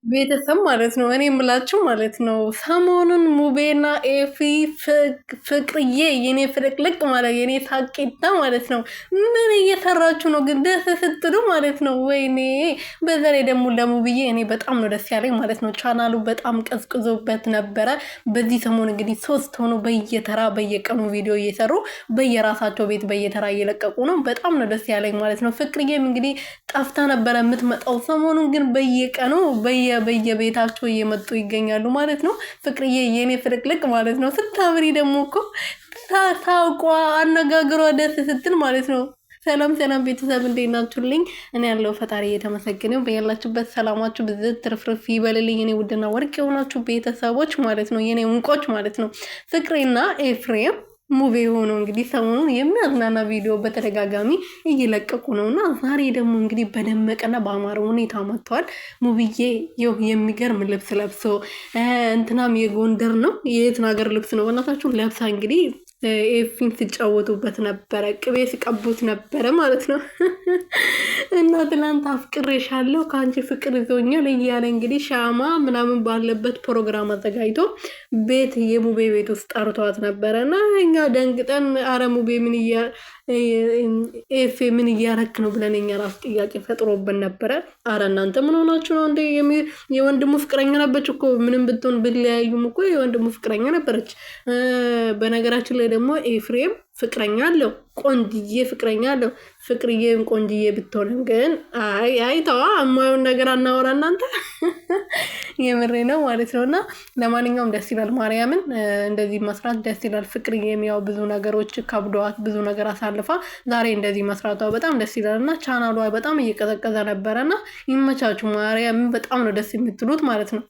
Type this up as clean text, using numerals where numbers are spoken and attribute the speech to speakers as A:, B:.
A: ቤተሰብ ማለት ነው። እኔ የምላችሁ ማለት ነው ሰሞኑን ሙቤና ኤፊ ፍቅርዬ የኔ ፍልቅልቅ ማለት የኔ ሳቂታ ማለት ነው ምን እየሰራችሁ ነው ግን ደስ ስትሉ ማለት ነው። ወይኔ በዛሬ ደግሞ ለሙብዬ እኔ በጣም ነው ደስ ያለኝ ማለት ነው። ቻናሉ በጣም ቀዝቅዞበት ነበረ። በዚህ ሰሞን እንግዲህ 3 ሆኖ በየተራ በየቀኑ ቪዲዮ እየሰሩ በየራሳቸው ቤት በየተራ እየለቀቁ ነው። በጣም ነው ደስ ያለኝ ማለት ነው። ፍቅርዬም እንግዲህ ጠፍታ ነበረ የምትመጣው። ሰሞኑን ግን በየቀኑ በየቤታቸው እየመጡ ይገኛሉ ማለት ነው። ፍቅርዬ የኔ ፍልቅልቅ ማለት ነው። ስታምሪ ደግሞ እኮ ታውቋ አነጋግሯ ደስ ስትል ማለት ነው። ሰላም ሰላም ቤተሰብ እንዴት ናችሁልኝ? እኔ ያለው ፈጣሪ እየተመሰገነው በያላችሁበት ሰላማችሁ ብዝት ትርፍርፍ ይበልልኝ። እኔ ውድና ወርቅ የሆናችሁ ቤተሰቦች ማለት ነው፣ የኔ እንቆች ማለት ነው። ፍቅሬና ኤፍሬም ሙቪ ሆኖ እንግዲህ ሰሞኑን የሚያዝናና ቪዲዮ በተደጋጋሚ እየለቀቁ ነው እና ዛሬ ደግሞ እንግዲህ በደመቀና በአማረ ሁኔታ መጥተዋል። ሙቪዬ የሚገርም ልብስ ለብሶ እንትናም የጎንደር ነው የየት ሀገር ልብስ ነው በእናታችሁ ለብሳ እንግዲህ ኤፊን ሲጫወቱበት ነበረ፣ ቅቤ ሲቀቡት ነበረ ማለት ነው። እና ትናንት አፍቅሬሻለሁ ከአንቺ ፍቅር ይዞኛል እያለ እንግዲህ ሻማ ምናምን ባለበት ፕሮግራም አዘጋጅቶ ቤት የሙቤ ቤት ውስጥ ጠርቷት ነበረ እና እኛ ደንግጠን አረ ሙቤ ኤፌ ምን እያረክ ነው ብለን እኛ ራሱ ጥያቄ ፈጥሮብን ነበረ። አረ እናንተ ምን ሆናችሁ ነው እንደ የወንድሙ ፍቅረኛ ነበረች እኮ ምንም ብትሆን ብለያዩም እኮ የወንድሙ ፍቅረኛ ነበረች። በነገራችን ላይ ደግሞ ኤፍሬም ፍቅረኛ አለው፣ ቆንጅዬ ፍቅረኛ አለው። ፍቅርዬም ቆንጅዬ ብትሆንም ግን ተዋ የማየውን ነገር አናወራ እናንተ። የምሬ ነው ማለት ነው። እና ለማንኛውም ደስ ይላል፣ ማርያምን እንደዚህ መስራት ደስ ይላል። ፍቅርዬም ያው ብዙ ነገሮች ከብደዋት ብዙ ነገር አሳልፋ ዛሬ እንደዚህ መስራቷ በጣም ደስ ይላል። እና ቻናሏ በጣም እየቀዘቀዘ ነበረ እና ይመቻችሁ። ማርያምን በጣም ነው ደስ የምትሉት ማለት ነው።